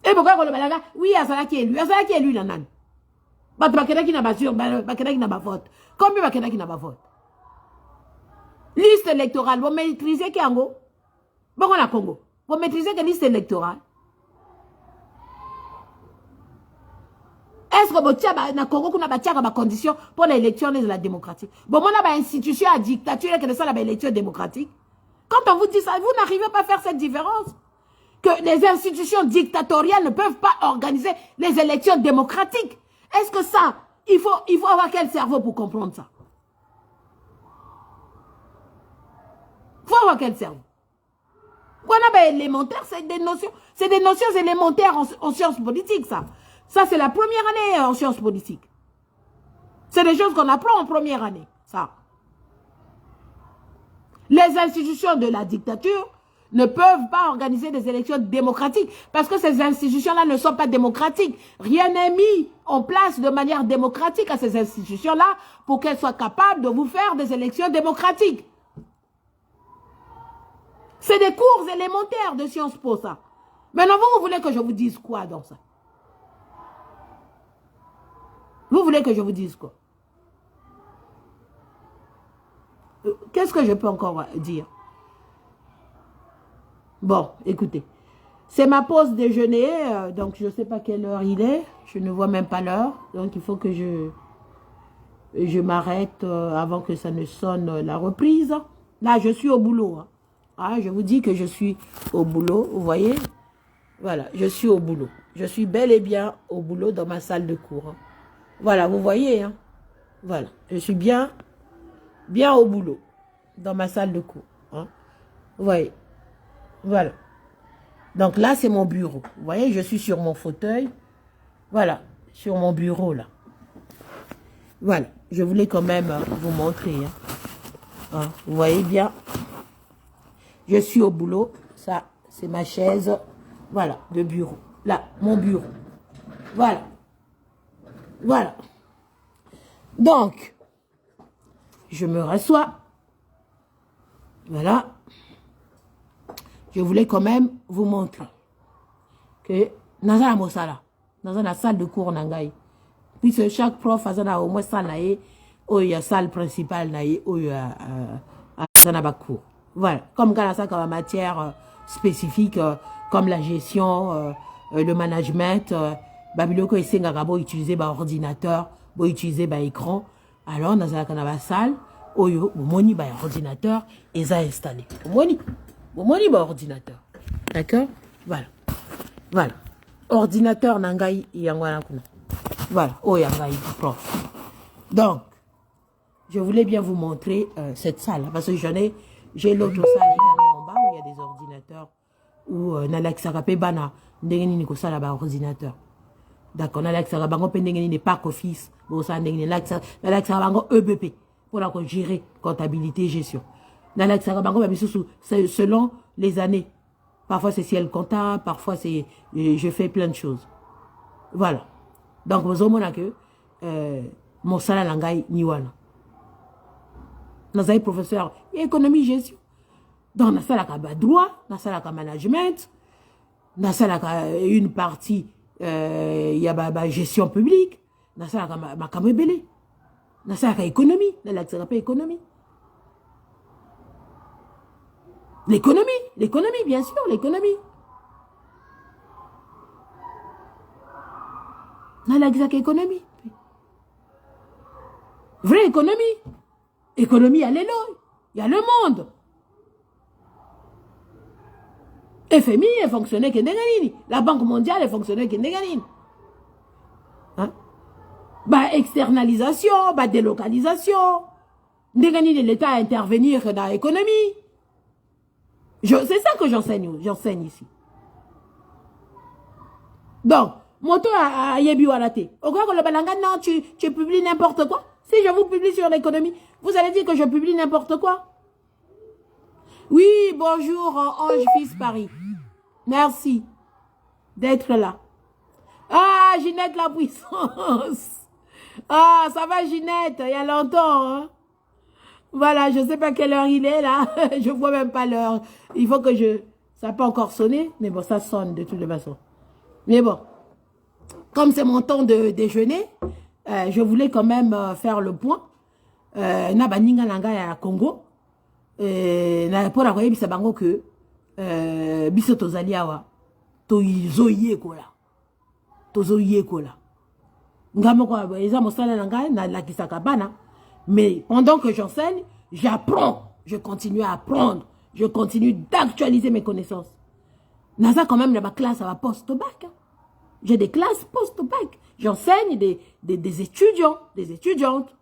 Et pourquoi on le balaga oui azala qui est élu nanan. Bah bakena qui n'a pas sûr, bakena qui n'a pas vote. Combien bakena qui n'a pas vote? Liste électorale, vous maîtrisez qui en go? Bon, on a Congo. Vous maîtrisez que liste électorale? Est-ce que vous avez Congo qu'on a des conditions pour l'élection de la démocratie? Bon, on a une institution à dictature qui est ça l'élection démocratique. Quand on vous dit ça, vous n'arrivez pas à faire cette différence. Que les institutions dictatoriales ne peuvent pas organiser les élections démocratiques. Est-ce que ça, il faut avoir quel cerveau pour comprendre ça? Il faut avoir quel cerveau? Élémentaire, c'est des notions élémentaires en sciences politiques, ça. Ça, c'est la première année en sciences politiques. C'est des choses qu'on apprend en première année, ça. Les institutions de la dictature ne peuvent pas organiser des élections démocratiques parce que ces institutions-là ne sont pas démocratiques. Rien n'est mis en place de manière démocratique à ces institutions-là pour qu'elles soient capables de vous faire des élections démocratiques. C'est des cours élémentaires de Sciences Po, ça. Maintenant, vous voulez que je vous dise quoi dans ça? Vous voulez que je vous dise quoi? Qu'est-ce que je peux encore dire? Bon, écoutez. C'est ma pause déjeuner, donc je ne sais pas quelle heure il est. Je ne vois même pas l'heure. Donc, il faut que je m'arrête avant que ça ne sonne la reprise. Là, je suis au boulot. Hein. Ah, je vous dis que je suis au boulot, vous voyez. Voilà, je suis au boulot. Je suis bel et bien au boulot dans ma salle de cours. Hein. Voilà, vous voyez. Hein. Voilà, je suis bien au boulot dans ma salle de cours. Hein. Vous voyez. Voilà. Donc là, c'est mon bureau. Vous voyez, je suis sur mon fauteuil. Voilà, sur mon bureau là. Voilà, je voulais quand même vous montrer. Hein. Hein, vous voyez bien. Je suis au boulot. Ça, c'est ma chaise. Voilà, de bureau. Là, mon bureau. Voilà. Voilà. Donc, je me rassois. Voilà. Je voulais quand même vous montrer que dans la salle de cours nangai, puisque chaque prof a au moins salle où il y a salle principale où il y a cours. Voilà, comme quand ça comme matière spécifique comme la gestion, le management, babiloko et sengagabo utiliser ordinateur, utiliser écran. Alors dans la salle où il y a un ordinateur et ça installé. Moni ordinateur. D'accord? Voilà. Voilà. Ordinateur nangai yangwana kuna. Voilà. Oh yangai prof. Donc, je voulais bien vous montrer cette salle parce que j'ai l'autre salle également en bas où il y a des ordinateurs où Nalax Sarapé Bana ndengeni ni ko sala ba ordinateur. D'accord, Nalax Sarabango pendengeni ni parc office, bo sa ndengeni Nalax Sarabango EBP pour la gérer comptabilité gestion. Nalax Sarabango ba bisusu selon les années. Parfois c'est ciel comptable, parfois c'est je fais plein de choses. Voilà. Donc vous avez que mon salaire langai niwana. Nous avons professeur économie gestion. Donc nous avons droit, nous avons management, nous avons une partie il y a gestion publique, nous avons belé. Nous avons économie, nous avons économie. L'économie, bien sûr, l'économie. Nous avons économie. Vraie économie. Économie, il y a l'élo, il y a le monde. FMI, elle fonctionnait que Nenganini. La Banque mondiale, elle fonctionnait que Nenganini. Hein? Externalisation, délocalisation. Nenganini, l'État à intervenir dans l'économie. C'est ça que j'enseigne ici. Donc, moto à Yebiwarate. Au grand que le balanga, non, tu publies n'importe quoi. Si je vous publie sur l'économie, vous allez dire que je publie n'importe quoi. Oui, bonjour, Ange Fils Paris. Merci d'être là. Ah, Ginette la puissance. Ah, ça va Ginette, il y a longtemps. Hein? Voilà, je ne sais pas quelle heure il est là. Je ne vois même pas l'heure. Il faut que ça n'a pas encore sonné, mais bon, ça sonne de toutes les façons. Mais bon, comme c'est mon temps de déjeuner, je voulais quand même faire le point. Na baninga nanga ya Congo. Na pour la bisa bango que biso tozali awa tozoye kola. Tozoye kola. Ngamo ko eza mosala nanga na lakisaka bana. Mais pendant que j'enseigne, j'apprends. Je continue à apprendre. Je continue d'actualiser mes connaissances. Naza quand même la classe à la post-bac. Hein. J'ai des classes post-bac. J'enseigne des étudiants, des étudiantes.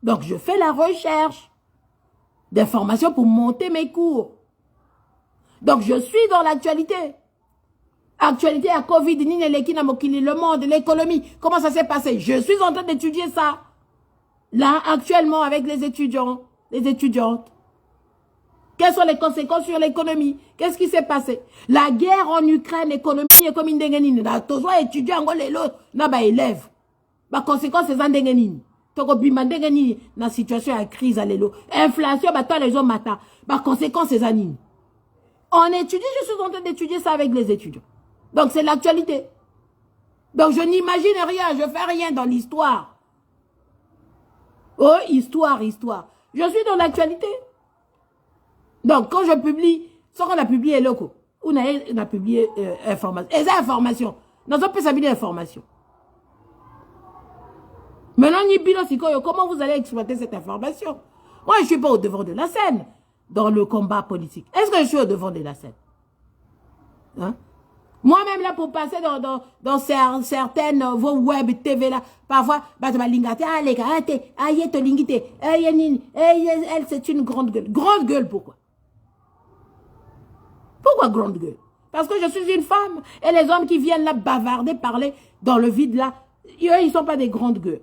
Donc, je fais la recherche d'informations pour monter mes cours. Donc, je suis dans l'actualité. Actualité à Covid, le monde, l'économie. Comment ça s'est passé? Je suis en train d'étudier ça. Là, actuellement, avec les étudiants, les étudiantes. Quelles sont les conséquences sur l'économie? Qu'est-ce qui s'est passé? La guerre en Ukraine, l'économie est comme une dengenine. Toujours étudiant, n'a élève. La conséquence, c'est un dengenine. Toko bima dengenine, dans la situation de crise à l'élo. Inflation, toi les hommes matin. La conséquence, c'est un on étudie, je suis en train d'étudier ça avec les étudiants. Donc, c'est l'actualité. Donc, je n'imagine rien, je fais rien dans l'histoire. Oh, histoire. Je suis dans l'actualité. Donc, quand je publie, ce qu'on a publié loco, on a publié information. Et ça, information. Nous avons pas d'information. Maintenant, comment vous allez exploiter cette information? Moi, je ne suis pas au devant de la scène dans le combat politique. Est-ce que je suis au devant de la scène? Hein? Moi-même, là, pour passer dans certaines, vos web TV, là, parfois, bah, tu vas lingate, ah, les gars, elle, c'est une grande gueule. Grande gueule, pourquoi? Pourquoi grande gueule? Parce que je suis une femme. Et les hommes qui viennent là bavarder, parler dans le vide, là, eux, ils ne sont pas des grandes gueules.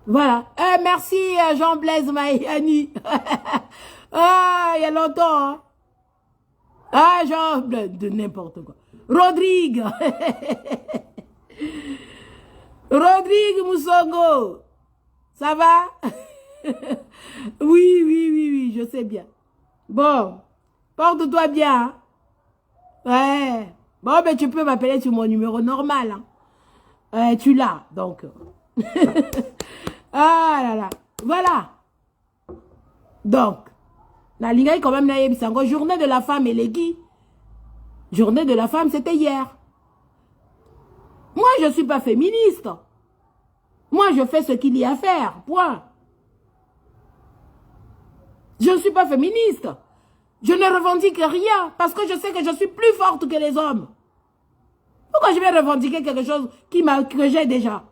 Voilà. Merci, Jean-Blaise Maïani. Ah, il y a longtemps, hein. Ah, Jean, de n'importe quoi. Rodrigue. Rodrigue Moussongo. Ça va? Oui, je sais bien. Bon, porte-toi bien. Hein? Ouais. Bon, ben tu peux m'appeler sur mon numéro normal. Hein? Tu l'as, donc. Ah là là. Voilà. Donc, la Liga est quand même là. Encore journée de la femme et les guis. Journée de la femme, c'était hier. Moi, je ne suis pas féministe. Moi, je fais ce qu'il y a à faire. Point. Je ne suis pas féministe. Je ne revendique rien parce que je sais que je suis plus forte que les hommes. Pourquoi je vais revendiquer quelque chose que j'ai déjà?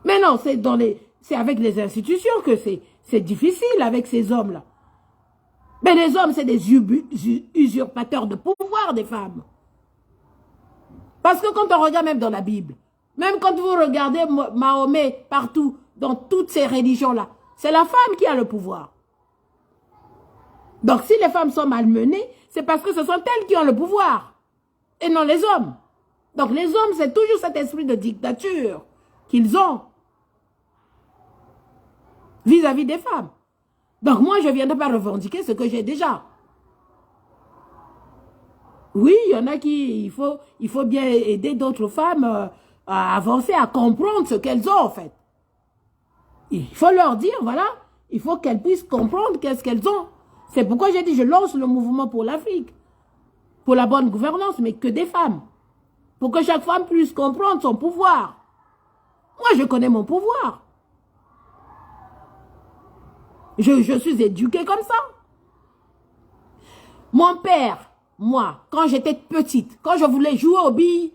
Mais non, c'est avec les institutions que c'est difficile avec ces hommes-là. Mais les hommes, c'est des usurpateurs de pouvoir des femmes. Parce que quand on regarde même dans la Bible, même quand vous regardez Mahomet partout, dans toutes ces religions-là, c'est la femme qui a le pouvoir. Donc si les femmes sont malmenées, c'est parce que ce sont elles qui ont le pouvoir, et non les hommes. Donc les hommes, c'est toujours cet esprit de dictature qu'ils ont vis-à-vis des femmes. Donc moi, je ne viendrai pas revendiquer ce que j'ai déjà. Oui, il y en a qui, il faut bien aider d'autres femmes à avancer, à comprendre ce qu'elles ont en fait. Il faut leur dire, voilà, il faut qu'elles puissent comprendre qu'est-ce qu'elles ont. C'est pourquoi j'ai dit, je lance le mouvement pour l'Afrique, pour la bonne gouvernance, mais que des femmes. Pour que chaque femme puisse comprendre son pouvoir. Moi, je connais mon pouvoir. Je suis éduquée comme ça. Mon père, moi, quand j'étais petite, quand je voulais jouer aux billes,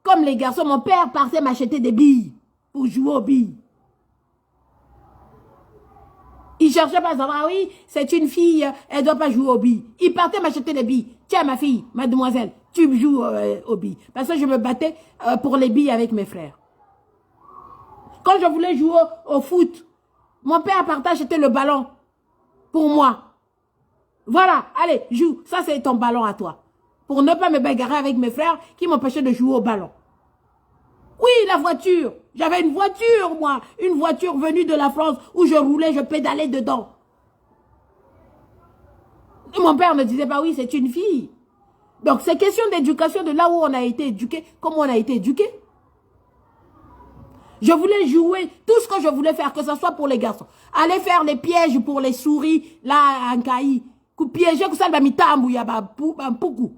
comme les garçons, mon père partait m'acheter des billes pour jouer aux billes. Il cherchait pas à savoir, oui, c'est une fille, elle ne doit pas jouer aux billes. Il partait m'acheter des billes. Tiens, ma fille, mademoiselle, tu joues aux billes. Parce que je me battais pour les billes avec mes frères. Quand je voulais jouer au foot, mon père partait acheter le ballon pour moi. Voilà, allez, joue. Ça, c'est ton ballon à toi. Pour ne pas me bagarrer avec mes frères qui m'empêchaient de jouer au ballon. Oui, la voiture. J'avais une voiture, moi. Une voiture venue de la France où je roulais, je pédalais dedans. Et mon père ne disait pas, oui, c'est une fille. Donc, c'est question d'éducation de là où on a été éduqué, comment on a été éduqué. Je voulais jouer tout ce que je voulais faire, que ce soit pour les garçons. Aller faire les pièges pour les souris, là, en Kaï. Piéger, que ça va mitambu, ya ba poukou.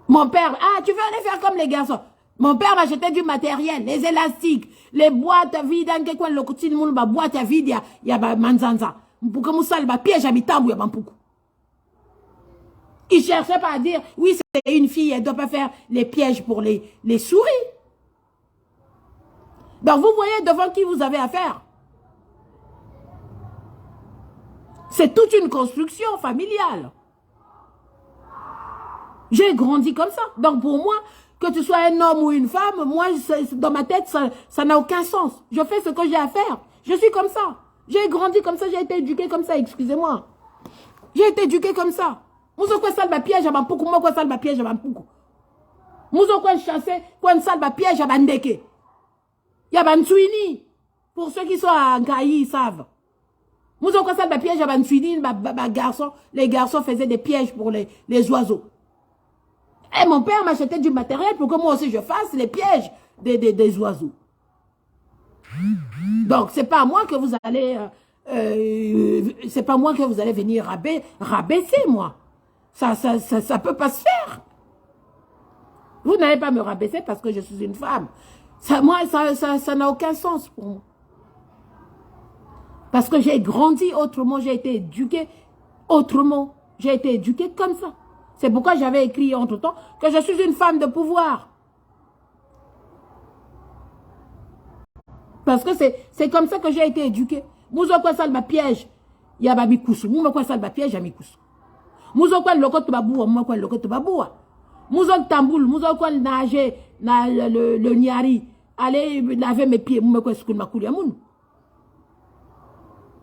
Mon père, ah, tu veux aller faire comme les garçons. Mon père m'achetait du matériel, les élastiques, les boîtes vides, le coutil de ba boîte vide, ya ba manzanza. Pour que moussa ba piège à mitambu, ya ba poukou. Il cherchait pas à dire, oui, c'est une fille, elle doit pas faire les pièges pour les souris. Donc vous voyez devant qui vous avez affaire. C'est toute une construction familiale. J'ai grandi comme ça. Donc pour moi, que tu sois un homme ou une femme, moi, dans ma tête, ça n'a aucun sens. Je fais ce que j'ai à faire. Je suis comme ça. J'ai grandi comme ça, j'ai été éduquée comme ça, excusez-moi. J'ai été éduquée comme ça. Mouzo quoi salba piège à Bampoukou, moi quoi salba piège à Bampoukou. Mouzo quoi chasser, quoi salba piège à Bandeke. Yabansouini. Pour ceux qui sont en Kaï, ils savent. Mouzo quoi salba piège à Bansouini, garçon, les garçons faisaient des pièges pour les oiseaux. Et mon père m'achetait du matériel pour que moi aussi je fasse les pièges des oiseaux. Donc, c'est pas moi que vous allez, c'est pas moi que vous allez venir rabaisser, moi. Ça peut pas se faire. Vous n'allez pas me rabaisser parce que je suis une femme. Ça, moi, ça n'a aucun sens pour moi. Parce que j'ai grandi autrement, j'ai été éduquée autrement. J'ai été éduquée comme ça. C'est pourquoi j'avais écrit entre-temps que je suis une femme de pouvoir. Parce que c'est comme ça que j'ai été éduquée. Mouzo quoi ça ma piège, il y a ma mikusu. Mouzo quoi ça ma piège, ya mikusu. Mouzo quoi loko to baboua, mouzo quoi loko to baboua. Mouzo tamboul, mouzo quoi nager, na le niari, aller laver mes pieds, mouzo quoi sukun makuli ya moun.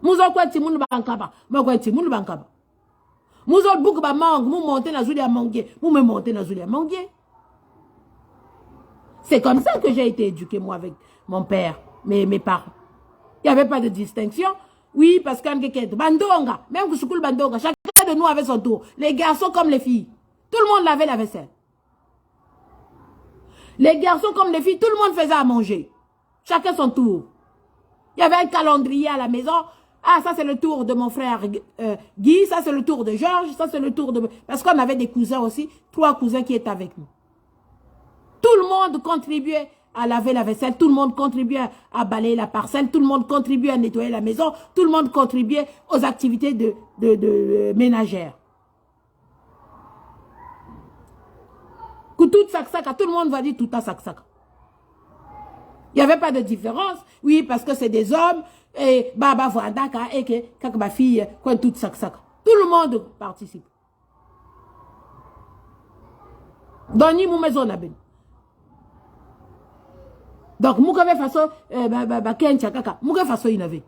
Mouzo quoi timoun bankaba, mouzo quoi timoun bankaba. Mouzo bouk ba mangue, mou monter na zouli à manguer, mou me monter na zouli à manguer. C'est comme ça que j'ai été éduquée, moi, avec mon père, mes parents. Il n'y avait pas de distinction. Oui, parce qu'un bandonga, même que soukoul bandonga, chacun de nous avait son tour. Les garçons comme les filles. Tout le monde lavait la vaisselle. Les garçons comme les filles, tout le monde faisait à manger. Chacun son tour. Il y avait un calendrier à la maison. Ah, ça c'est le tour de mon frère Guy, ça c'est le tour de Georges, ça c'est le tour de... Parce qu'on avait des cousins aussi, 3 cousins qui étaient avec nous. Tout le monde contribuait à laver la vaisselle, tout le monde contribuait à balayer la parcelle, tout le monde contribuait à nettoyer la maison, tout le monde contribuait aux activités de ménagères. Tout sac-sac, tout le monde va dire tout à sac-sac. Il n'y avait pas de différence. Oui, parce que c'est des hommes, et baba voandaka, et que quand ma fille, quand tout sac-sac. Tout le monde participe. Doni mou maison la ben. Donc, moukave façon, ken tchakaka, moukave façon inave.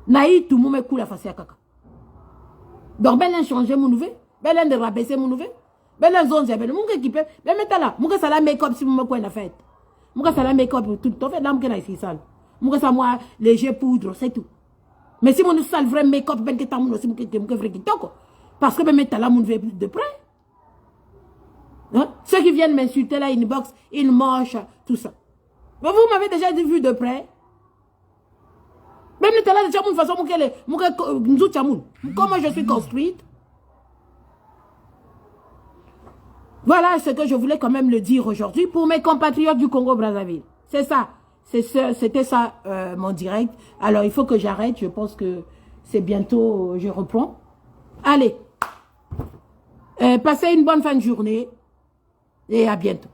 Naï tout moume kou la façon kaka. Donc, ben changer mon nouvel, ben de rabaisser mon nouvel, ben zone zebe, mouke qui peut, ben mettez là, mouke ça la make-up si moume quoi la fête. Mouke ça la make-up tout le temps, fait là mouke na ici sale. Mouke ça moi, léger poudre, c'est tout. Mais si mon sale vrai make-up, ben que t'as mon aussi mouke vrai qui toko. Parce que ben mettez là, mon veut plus de près. Hein? Ceux qui viennent m'insulter là, inbox, ils moche, tout ça. Mais vous m'avez déjà vu de près. Même là, déjà, de façon, comment je suis construite. Voilà ce que je voulais quand même le dire aujourd'hui pour mes compatriotes du Congo-Brazzaville. C'est ça. C'était ça, mon direct. Alors, il faut que j'arrête. Je pense que c'est bientôt, je reprends. Allez. Passez une bonne fin de journée. Et à bientôt.